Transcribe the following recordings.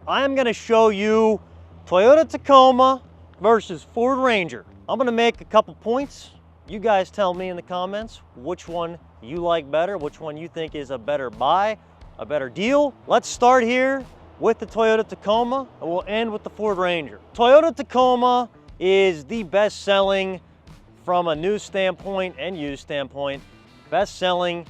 I'm gonna show you Toyota Tacoma versus Ford Ranger. I'm gonna make a couple points. You guys tell me in the comments which one you like better, which one you think is a better buy, a better deal. Let's start here with the Toyota Tacoma, and we'll end with the Ford Ranger. Toyota Tacoma is the best-selling, from a new standpoint and used standpoint, best-selling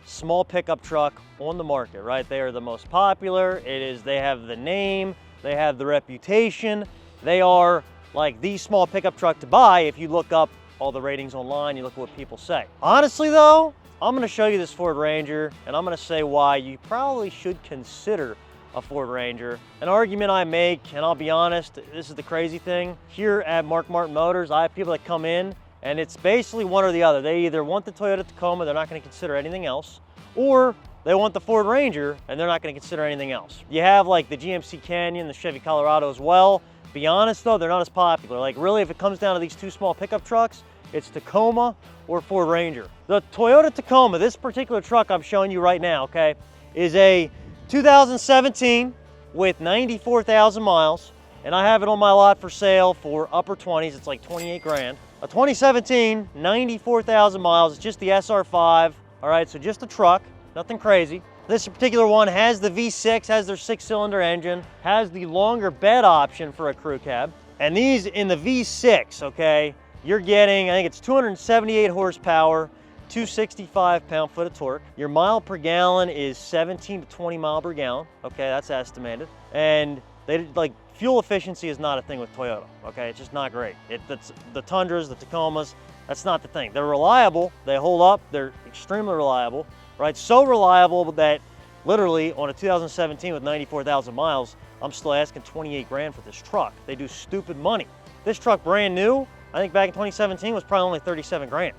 small pickup truck on the market, right? They are the most popular. They have the name, they have the reputation. They are like the small pickup truck to buy if you look up all the ratings online, you look at what people say. Honestly though, I'm gonna show you this Ford Ranger and I'm gonna say why you probably should consider a Ford Ranger. An argument I make, and I'll be honest, this is the crazy thing. Here at Mark Martin Motors, I have people that come in and it's basically one or the other. They either want the Toyota Tacoma, they're not gonna consider anything else, or they want the Ford Ranger and they're not gonna consider anything else. You have like the GMC Canyon, the Chevy Colorado as well. Be honest though, they're not as popular. Like really, if it comes down to these two small pickup trucks, it's Tacoma or Ford Ranger. The Toyota Tacoma, this particular truck I'm showing you right now, okay, is a 2017 with 94,000 miles, and I have it on my lot for sale for upper 20s. It's like 28 grand. A 2017, 94,000 miles. It's just the SR5. All right, so just a truck, nothing crazy. This particular one has the V6, has their 6-cylinder engine, has the longer bed option for a crew cab. And these in the V6, okay, you're getting, I think it's 278 horsepower, 265 pound-foot of torque. Your mile per gallon is 17 to 20 mile per gallon. Okay, that's estimated. And they like fuel efficiency is not a thing with Toyota. Okay, it's just not great. That's the Tundras, the Tacomas. That's not the thing. They're reliable. They hold up. They're extremely reliable, right? So reliable that literally on a 2017 with 94,000 miles, I'm still asking 28 grand for this truck. They do stupid money. This truck brand new, I think back in 2017 was probably only 37 grand.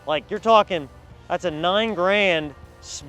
Like you're talking, that's a 9 grand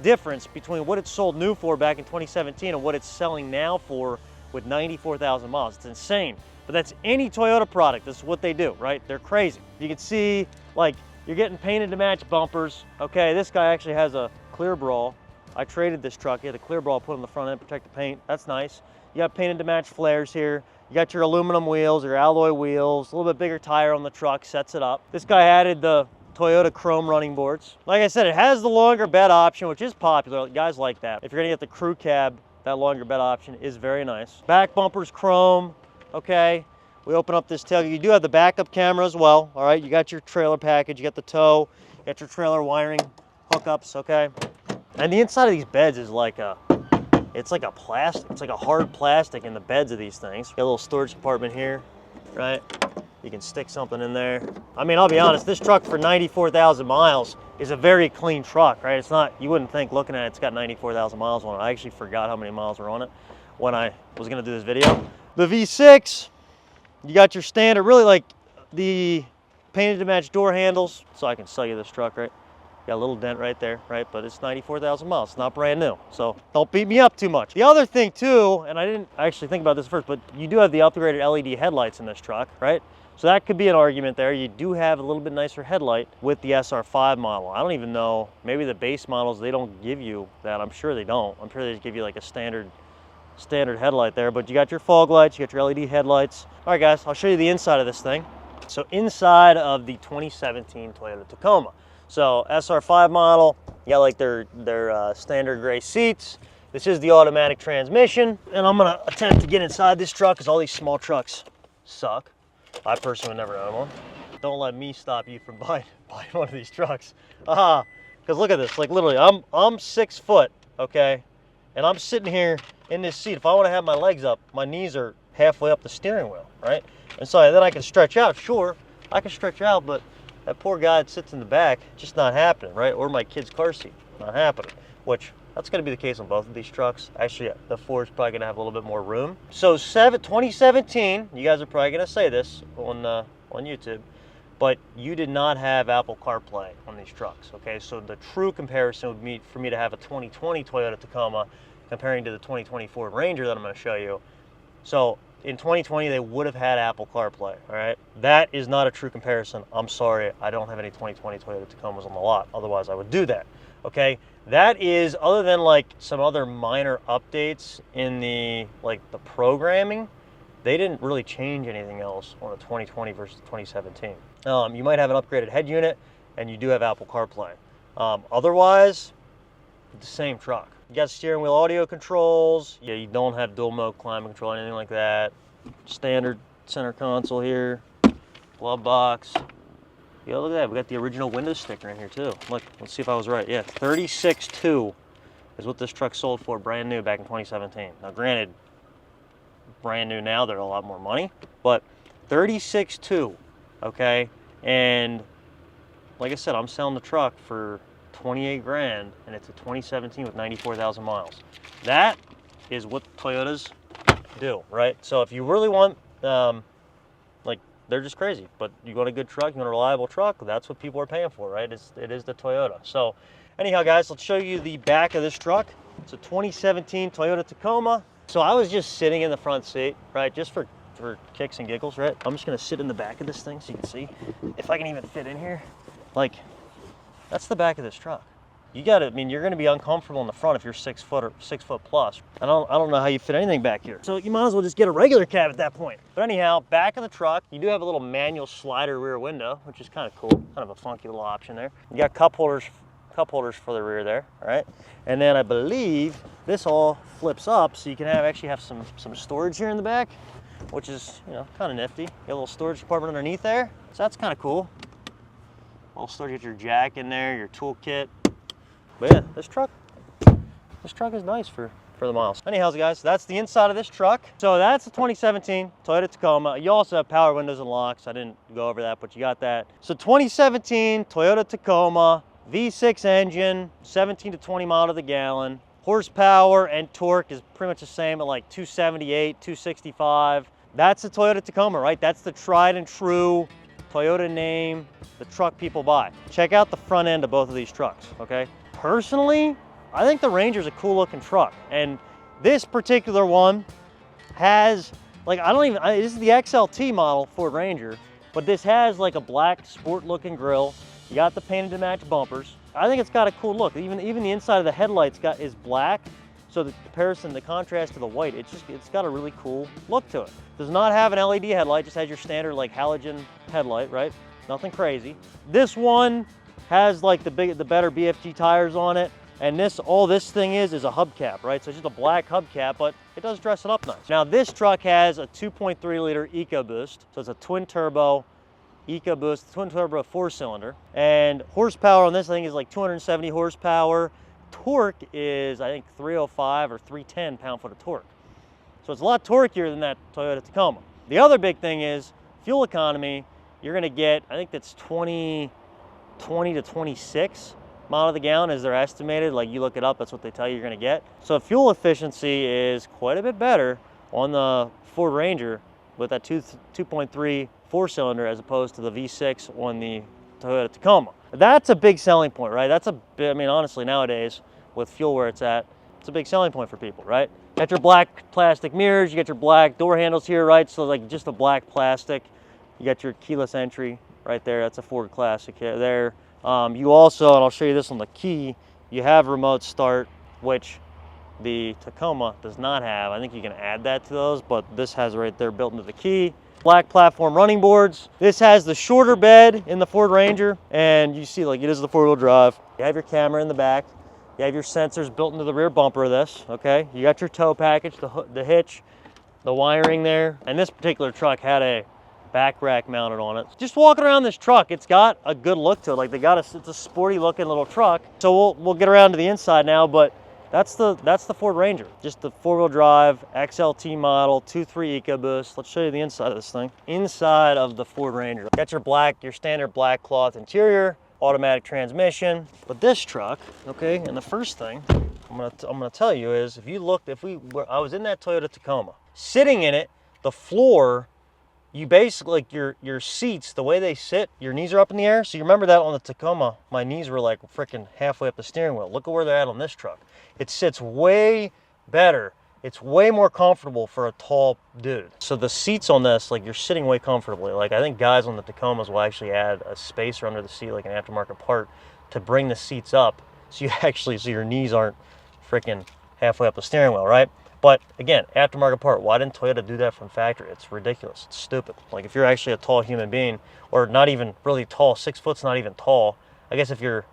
difference between what it sold new for back in 2017 and what it's selling now for with 94,000 miles. It's insane. But that's any Toyota product. This is what they do, right? They're crazy. You can see, like, you're getting painted to match bumpers. Okay, this guy actually has a clear brawl. I traded this truck. He had a clear brawl put on the front end, protect the paint. That's nice. You got painted to match flares here. You got your aluminum wheels, your alloy wheels, a little bit bigger tire on the truck, sets it up. This guy added the Toyota chrome running boards. Like I said, it has the longer bed option, which is popular. Guys like that. If you're gonna get the crew cab, that longer bed option is very nice. Back bumper's chrome, okay. We open up this tailgate. You do have the backup camera as well, all right? You got your trailer package, you got the tow, you got your trailer wiring hookups, okay? And the inside of these beds is like it's like a plastic, it's like a hard plastic in the beds of these things. Got a little storage compartment here, right? You can stick something in there. I mean, I'll be honest, this truck for 94,000 miles is a very clean truck, right? It's not, you wouldn't think looking at it, it's got 94,000 miles on it. I actually forgot how many miles were on it when I was gonna do this video. The V6, you got your standard, really like the painted to match door handles, so I can sell you this truck, right? Got a little dent right there, right? But it's 94,000 miles, it's not brand new. So don't beat me up too much. The other thing too, and I didn't actually think about this first, but you do have the upgraded LED headlights in this truck, right? So that could be an argument there. You do have a little bit nicer headlight with the SR5 model. I don't even know, maybe the base models, they don't give you that. I'm sure they don't. I'm sure they just give you like a standard headlight there, but you got your fog lights, you got your LED headlights. All right guys, I'll show you the inside of this thing. So inside of the 2017 Toyota Tacoma. So SR5 model, you got like their standard gray seats. This is the automatic transmission, and I'm gonna attempt to get inside this truck because all these small trucks suck. I personally would never own one. Don't let me stop you from buying one of these trucks. Because look at this, like literally, I'm 6 foot, okay? And I'm sitting here in this seat. If I want to have my legs up, my knees are halfway up the steering wheel, right? And so then I can stretch out, sure, I can stretch out, but that poor guy that sits in the back, just not happening, right? Or my kid's car seat, not happening, which that's gonna be the case on both of these trucks. Actually, the Ford's probably gonna have a little bit more room. So 2017, you guys are probably gonna say this on YouTube, but you did not have Apple CarPlay on these trucks, okay? So the true comparison would be for me to have a 2020 Toyota Tacoma comparing to the 2020 Ford Ranger that I'm gonna show you. So in 2020, they would have had Apple CarPlay, all right? That is not a true comparison. I'm sorry, I don't have any 2020 Toyota Tacomas on the lot. Otherwise, I would do that. okay? That is, other than like some other minor updates in the programming, they didn't really change anything else on the 2020 versus 2017. You might have an upgraded head unit, and you do have Apple CarPlay. Otherwise, the same truck. You got steering wheel audio controls. Yeah, you don't have dual mode climate control, anything like that. Standard center console here, glove box. Yeah, look at that. We got the original Windows sticker in here too. Look, let's see if I was right. Yeah, 36.2 is what this truck sold for, brand new, back in 2017. Now, granted, brand new now, they're a lot more money, but 36.2, okay? And like I said, I'm selling the truck for 28 grand, and it's a 2017 with 94,000 miles. That is what Toyotas do, right? So if you really want, like, they're just crazy, but you want a good truck, you want a reliable truck, that's what people are paying for, right? It is the Toyota. So anyhow, guys, let's show you the back of this truck. It's a 2017 Toyota Tacoma. So I was just sitting in the front seat, right, just for kicks and giggles, right? I'm just gonna sit in the back of this thing so you can see if I can even fit in here. Like, that's the back of this truck. You gotta, I mean, you're gonna be uncomfortable in the front if you're 6 foot or 6 foot plus. I don't know how you fit anything back here. So you might as well just get a regular cab at that point. But anyhow, back of the truck, you do have a little manual slider rear window, which is kind of cool, kind of a funky little option there. You got cup holders for the rear there, all right? And then I believe this all flips up so you can actually have some storage here in the back, which is, you know, kind of nifty. You got a little storage compartment underneath there, so that's kind of cool. A little storage, get your jack in there, your toolkit. But yeah, this truck is nice for the miles. Anyhow, guys, that's the inside of this truck. So that's the 2017 Toyota Tacoma. You also have power windows and locks. I didn't go over that, but you got that. So 2017 Toyota Tacoma, V6 engine, 17 to 20 miles to the gallon. Horsepower and torque is pretty much the same at like 278, 265. That's the Toyota Tacoma, right? That's the tried and true Toyota name, the truck people buy. Check out the front end of both of these trucks, okay? Personally, I think the Ranger's a cool looking truck. And this particular one has, like, this is the XLT model Ford Ranger, but this has like a black sport looking grille. You got the painted to match bumpers. I think it's got a cool look. Even the inside of the headlights is black, so the comparison, the contrast to the white, it's got a really cool look to it. Does not have an LED headlight, just has your standard like halogen headlight, right? Nothing crazy. This one has like the better BFG tires on it, and all this thing is a hubcap, right? So it's just a black hubcap, but it does dress it up nice. Now this truck has a 2.3 liter EcoBoost, so it's a twin turbo EcoBoost, twin turbo 4-cylinder, and horsepower on this thing is like 270 horsepower. Torque is, I think, 305 or 310 pound-foot of torque. So it's a lot torquier than that Toyota Tacoma. The other big thing is fuel economy. You're gonna get, I think that's 20 to 26 mile to the gallon is their estimated. Like, you look it up, that's what they tell you you're gonna get. So fuel efficiency is quite a bit better on the Ford Ranger with that 2.3 4-cylinder as opposed to the V6 on the Toyota Tacoma. That's a big selling point, right? I mean, honestly, nowadays, with fuel where it's at, it's a big selling point for people, right? You got your black plastic mirrors, you got your black door handles here, right? So like just a black plastic. You got your keyless entry right there. That's a Ford Classic there. You also, and I'll show you this on the key, you have remote start, which the Tacoma does not have. I think you can add that to those, but this has right there built into the key. Black platform running boards. This has the shorter bed in the Ford Ranger, and you see, like, it is the 4-wheel drive. You have your camera in the back. You have your sensors built into the rear bumper of this, okay? You got your tow package, the hitch, the wiring there, and this particular truck had a back rack mounted on it. Just walking around this truck, it's got a good look to it. Like, it's a sporty looking little truck. So we'll get around to the inside now, but that's the Ford Ranger. Just the 4-wheel drive, XLT model, 2.3 EcoBoost. Let's show you the inside of this thing. Inside of the Ford Ranger. Got your standard black cloth interior, automatic transmission. But this truck, okay, and the first thing I'm gonna tell you is, I was in that Toyota Tacoma. Sitting in it, the floor, you basically, like your seats, the way they sit, your knees are up in the air. So you remember that on the Tacoma, my knees were like freaking halfway up the steering wheel. Look at where they're at on this truck. It sits way better. It's way more comfortable for a tall dude. So the seats on this, like, you're sitting way comfortably. Like, I think guys on the Tacomas will actually add a spacer under the seat, like an aftermarket part, to bring the seats up so your knees aren't freaking halfway up the steering wheel, right? But again, aftermarket part, why didn't Toyota do that from factory? It's ridiculous. It's stupid. Like if you're actually a tall human being, or not even really tall, 6 foot's not even tall. I guess if you're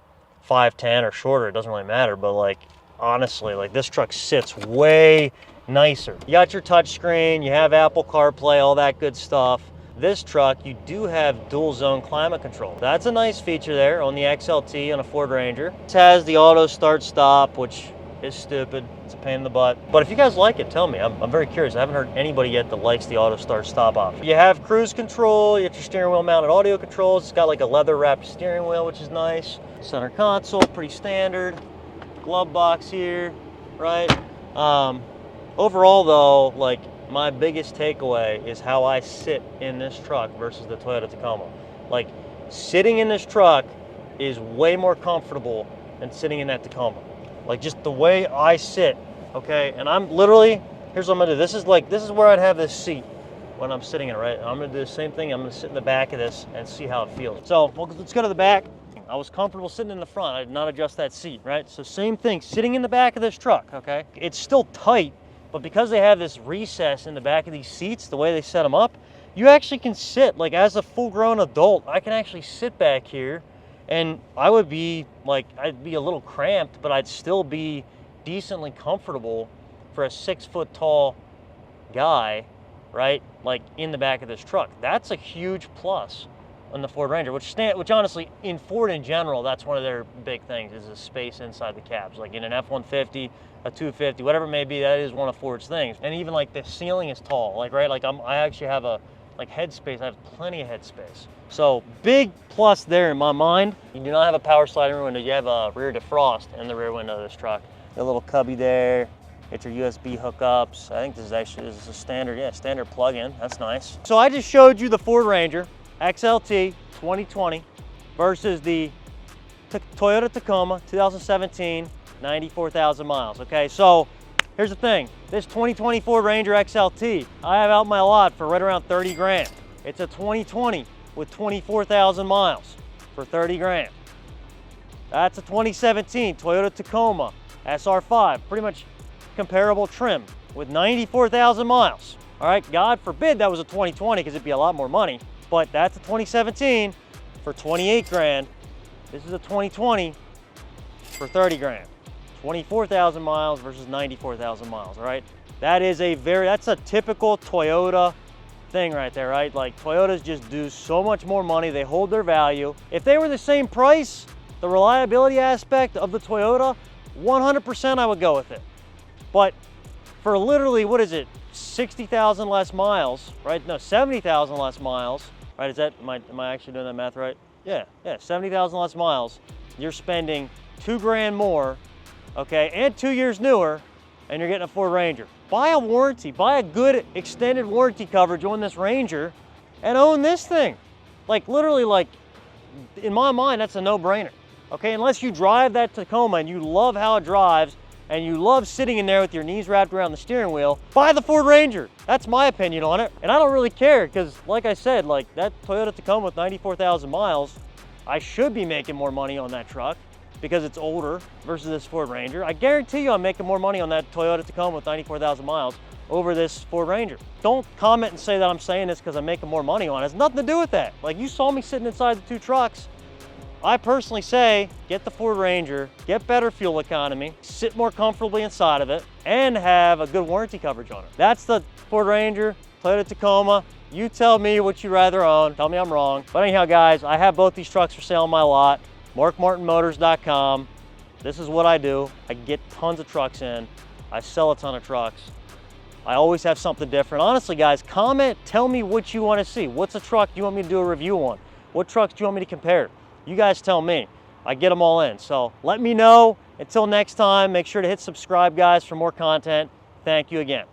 5'10" or shorter, it doesn't really matter. But like honestly, like this truck sits way nicer. You got your touch screen, you have Apple CarPlay, all that good stuff. This truck, you do have dual zone climate control. That's a nice feature there on the XLT on a Ford Ranger. It has the auto start stop, which is stupid. It's a pain in the butt. But if you guys like it, tell me. I'm very curious. I haven't heard anybody yet that likes the auto start stop option. You have cruise control, you have your steering wheel mounted audio controls. It's got like a leather wrapped steering wheel, which is nice. Center console, pretty standard. Glove box here, right? Overall though, like my biggest takeaway is how I sit in this truck versus the Toyota Tacoma. Like sitting in this truck is way more comfortable than sitting in that Tacoma. Like just the way I sit, okay? And I'm literally, here's what I'm gonna do. This is where I'd have this seat when I'm sitting in it, right? I'm gonna do the same thing. I'm gonna sit in the back of this and see how it feels. So let's go to the back. I was comfortable sitting in the front. I did not adjust that seat, right? So same thing, sitting in the back of this truck, okay? It's still tight, but because they have this recess in the back of these seats, the way they set them up, you actually can sit, like as a full-grown adult, I can actually sit back here and I would be like, I'd be a little cramped, but I'd still be decently comfortable for a 6 foot tall guy, right? Like in the back of this truck. That's a huge plus on the Ford Ranger, which honestly, in Ford in general, that's one of their big things is the space inside the cabs. Like in an F-150, a 250, whatever it may be, that is one of Ford's things. And even like the ceiling is tall, like, right? Like I actually have a, like headspace, I have plenty of headspace. So big plus there in my mind. You do not have a power sliding rear window, you have a rear defrost in the rear window of this truck. A little cubby there, get your USB hookups. I think this is a standard, standard plug-in, that's nice. So I just showed you the Ford Ranger XLT 2020 versus the Toyota Tacoma 2017, 94,000 miles, okay? So here's the thing, this 2020 Ford Ranger XLT, I have out my lot for right around 30 grand. It's a 2020 with 24,000 miles for 30 grand. That's a 2017 Toyota Tacoma SR5, pretty much comparable trim with 94,000 miles. All right, God forbid that was a 2020 because it'd be a lot more money. But that's a 2017 for 28 grand. This is a 2020 for 30 grand. 24,000 miles versus 94,000 miles, all right? That's a typical Toyota thing right there, right? Like Toyotas just do so much more money, they hold their value. If they were the same price, the reliability aspect of the Toyota, 100% I would go with it. But for literally, what is it? 60,000 less miles, right? No, 70,000 less miles. Right, am I actually doing that math right? Yeah, 70,000 less miles. You're spending 2 grand more, okay, and 2 years newer, and you're getting a Ford Ranger. Buy a warranty, buy a good extended warranty coverage on this Ranger, and own this thing. Like literally, like in my mind, that's a no-brainer, okay? Unless you drive that Tacoma and you love how it drives, and you love sitting in there with your knees wrapped around the steering wheel, buy the Ford Ranger. That's my opinion on it. And I don't really care because like I said, like that Toyota Tacoma with 94,000 miles, I should be making more money on that truck because it's older versus this Ford Ranger. I guarantee you I'm making more money on that Toyota Tacoma with 94,000 miles over this Ford Ranger. Don't comment and say that I'm saying this because I'm making more money on it. It has nothing to do with that. Like you saw me sitting inside the two trucks. I personally say, get the Ford Ranger, get better fuel economy, sit more comfortably inside of it, and have a good warranty coverage on it. That's the Ford Ranger, Toyota Tacoma. You tell me what you'd rather own. Tell me I'm wrong. But anyhow, guys, I have both these trucks for sale on my lot. MarkMartinMotors.com. This is what I do. I get tons of trucks in. I sell a ton of trucks. I always have something different. Honestly, guys, comment, tell me what you want to see. What's a truck you want me to do a review on? What trucks do you want me to compare? You guys tell me. I get them all in. So let me know. Until next time, make sure to hit subscribe, guys, for more content. Thank you again.